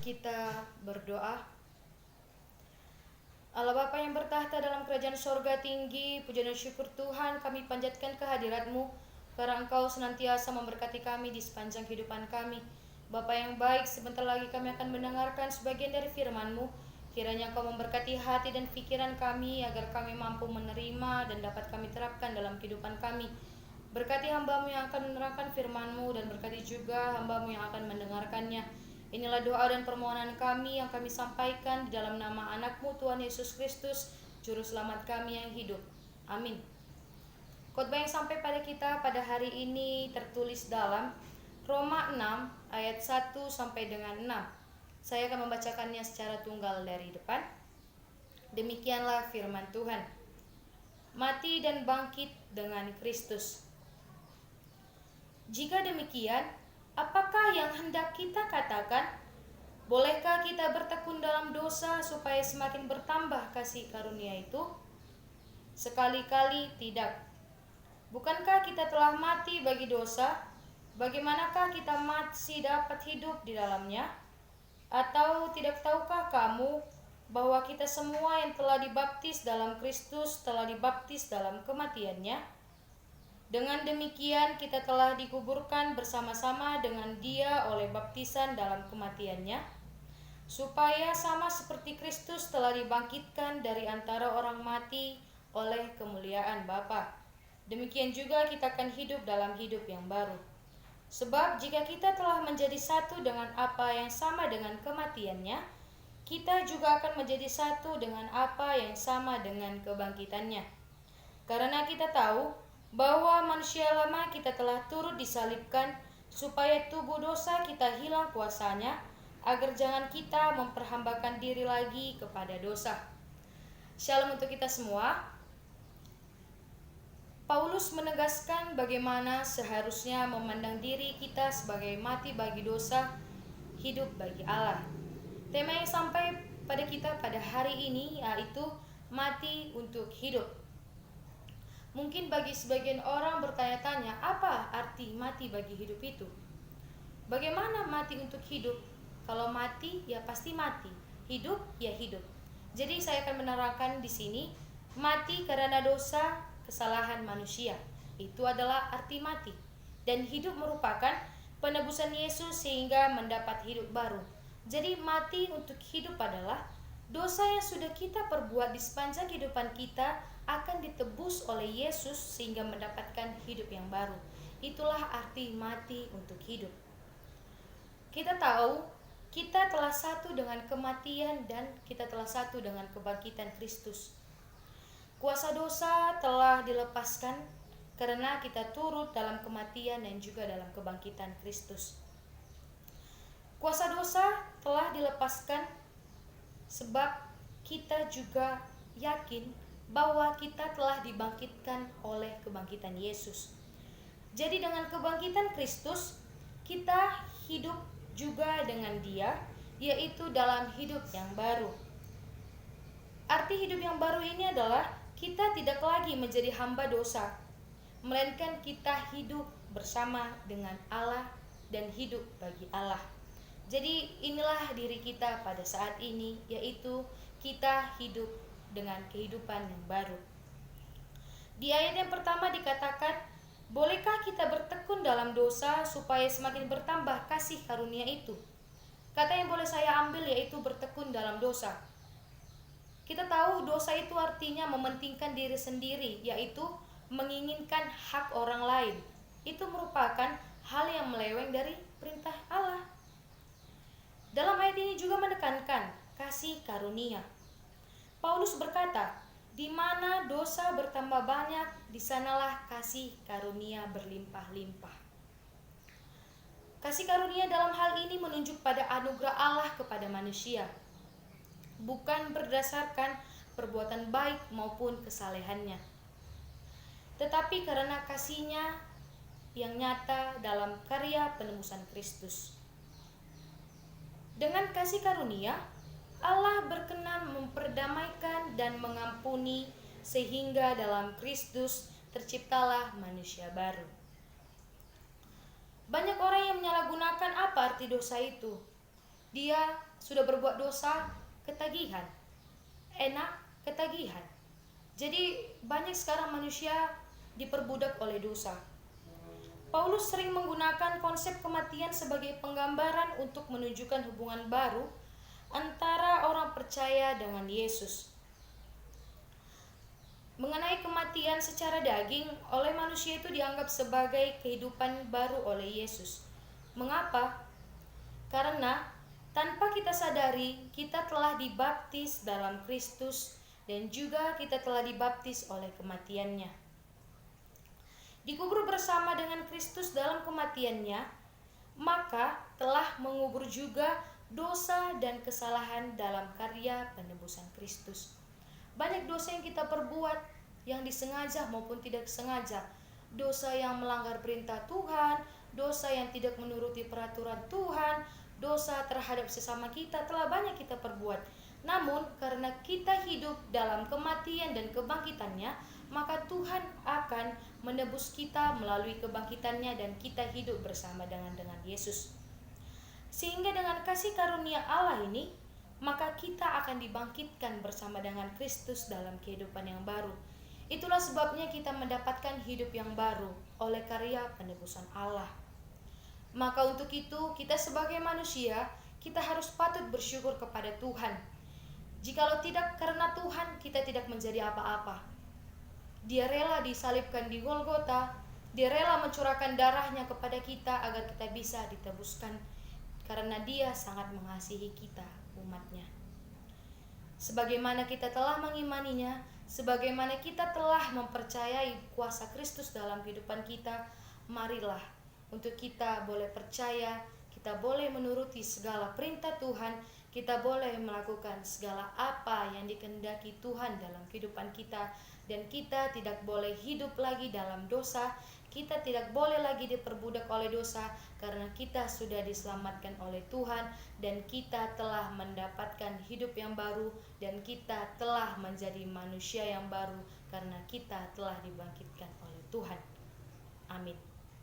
Kita berdoa. Allah Bapa yang bertahta dalam kerajaan sorga tinggi, puja dan syukur Tuhan kami panjatkan kehadirat-Mu, karena Engkau senantiasa memberkati kami di sepanjang kehidupan kami. Bapa yang baik, sebentar lagi kami akan mendengarkan sebagian dari firman-Mu. Kiranya Engkau memberkati hati dan pikiran kami, agar kami mampu menerima dan dapat kami terapkan dalam kehidupan kami. Berkati hamba-Mu yang akan menerangkan firman-Mu, dan berkati juga hamba-Mu yang akan mendengarkannya. Inilah doa dan permohonan kami yang kami sampaikan di dalam nama anak-Mu Tuhan Yesus Kristus, Juru Selamat kami yang hidup. Amin. Khotbah yang sampai pada kita pada hari ini tertulis dalam Roma 6 ayat 1 sampai dengan 6. Saya akan membacakannya secara tunggal dari depan. Demikianlah firman Tuhan. Mati dan bangkit dengan Kristus. Jika demikian, apakah yang hendak kita katakan? Bolehkah kita bertekun dalam dosa supaya semakin bertambah kasih karunia itu? Sekali-kali tidak. Bukankah kita telah mati bagi dosa? Bagaimanakah kita masih dapat hidup di dalamnya? Atau tidak tahukah kamu bahwa kita semua yang telah dibaptis dalam Kristus telah dibaptis dalam kematiannya? Dengan demikian kita telah dikuburkan bersama-sama dengan Dia oleh baptisan dalam kematiannya, supaya sama seperti Kristus telah dibangkitkan dari antara orang mati oleh kemuliaan Bapa. Demikian juga kita akan hidup dalam hidup yang baru. Sebab jika kita telah menjadi satu dengan apa yang sama dengan kematiannya, kita juga akan menjadi satu dengan apa yang sama dengan kebangkitannya. Karena kita tahu bahwa manusia lama kita telah turut disalibkan, supaya tubuh dosa kita hilang kuasanya, agar jangan kita memperhambakan diri lagi kepada dosa. Shalom untuk kita semua. Paulus menegaskan bagaimana seharusnya memandang diri kita sebagai mati bagi dosa, hidup bagi Allah. Tema yang sampai pada kita pada hari ini yaitu mati untuk hidup. Mungkin bagi sebagian orang bertanya-tanya, apa arti mati bagi hidup itu? Bagaimana mati untuk hidup? Kalau mati, ya pasti mati. Hidup, ya hidup. Jadi saya akan menerangkan di sini, mati karena dosa, kesalahan manusia. Itu adalah arti mati. Dan hidup merupakan penebusan Yesus sehingga mendapat hidup baru. Jadi mati untuk hidup adalah dosa yang sudah kita perbuat di sepanjang kehidupan kita akan ditebus oleh Yesus sehingga mendapatkan hidup yang baru. Itulah arti mati untuk hidup. Kita tahu kita telah satu dengan kematian dan kita telah satu dengan kebangkitan Kristus. Kuasa dosa telah dilepaskan karena kita turut dalam kematian dan juga dalam kebangkitan Kristus. Kuasa dosa telah dilepaskan sebab kita juga yakin bahwa kita telah dibangkitkan oleh kebangkitan Yesus. Jadi dengan kebangkitan Kristus, kita hidup juga dengan Dia, yaitu dalam hidup yang baru. Arti hidup yang baru ini adalah kita tidak lagi menjadi hamba dosa, melainkan kita hidup bersama dengan Allah dan hidup bagi Allah. Jadi inilah diri kita pada saat ini, yaitu kita hidup dengan kehidupan yang baru. Di ayat yang pertama dikatakan, bolehkah kita bertekun dalam dosa supaya semakin bertambah kasih karunia itu? Kata yang boleh saya ambil yaitu bertekun dalam dosa. Kita tahu dosa itu artinya mementingkan diri sendiri, yaitu menginginkan hak orang lain. Itu merupakan hal yang meleweng dari perintah Allah. Dalam ayat ini juga menekankan kasih karunia. Paulus berkata, di mana dosa bertambah banyak, di sanalah kasih karunia berlimpah-limpah. Kasih karunia dalam hal ini menunjuk pada anugerah Allah kepada manusia, bukan berdasarkan perbuatan baik maupun kesalehannya, tetapi karena kasih-Nya yang nyata dalam karya penebusan Kristus. Dengan kasih karunia, Allah berkenan memperdamaikan dan mengampuni sehingga dalam Kristus terciptalah manusia baru. Banyak orang yang menyalahgunakan apa arti dosa itu. Dia sudah berbuat dosa, ketagihan. Enak, ketagihan. Jadi banyak sekarang manusia diperbudak oleh dosa. Paulus sering menggunakan konsep kematian sebagai penggambaran untuk menunjukkan hubungan baru antara orang percaya dengan Yesus. Mengenai kematian secara daging oleh manusia itu dianggap sebagai kehidupan baru oleh Yesus. Mengapa? Karena tanpa kita sadari, kita telah dibaptis dalam Kristus dan juga kita telah dibaptis oleh kematiannya. Dikubur bersama dengan Kristus dalam kematiannya, maka telah mengubur juga dosa dan kesalahan dalam karya penebusan Kristus. Banyak dosa yang kita perbuat, yang disengaja maupun tidak sengaja. Dosa yang melanggar perintah Tuhan, dosa yang tidak menuruti peraturan Tuhan, dosa terhadap sesama kita telah banyak kita perbuat. Namun karena kita hidup dalam kematian dan kebangkitannya, maka Tuhan akan menebus kita melalui kebangkitannya dan kita hidup bersama dengan Yesus. Sehingga dengan kasih karunia Allah ini, maka kita akan dibangkitkan bersama dengan Kristus dalam kehidupan yang baru. Itulah sebabnya kita mendapatkan hidup yang baru oleh karya penebusan Allah. Maka untuk itu kita sebagai manusia, kita harus patut bersyukur kepada Tuhan. Jikalau tidak karena Tuhan, kita tidak menjadi apa-apa. Dia rela disalibkan di Golgota, Dia rela mencurahkan darahnya kepada kita agar kita bisa ditebuskan, karena Dia sangat mengasihi kita, umatnya. Sebagaimana kita telah mengimaninya, sebagaimana kita telah mempercayai kuasa Kristus dalam kehidupan kita, marilah untuk kita boleh percaya, kita boleh menuruti segala perintah Tuhan, kita boleh melakukan segala apa yang dikehendaki Tuhan dalam kehidupan kita, dan kita tidak boleh hidup lagi dalam dosa. Kita tidak boleh lagi diperbudak oleh dosa, karena kita sudah diselamatkan oleh Tuhan dan kita telah mendapatkan hidup yang baru dan kita telah menjadi manusia yang baru karena kita telah dibangkitkan oleh Tuhan. Amin.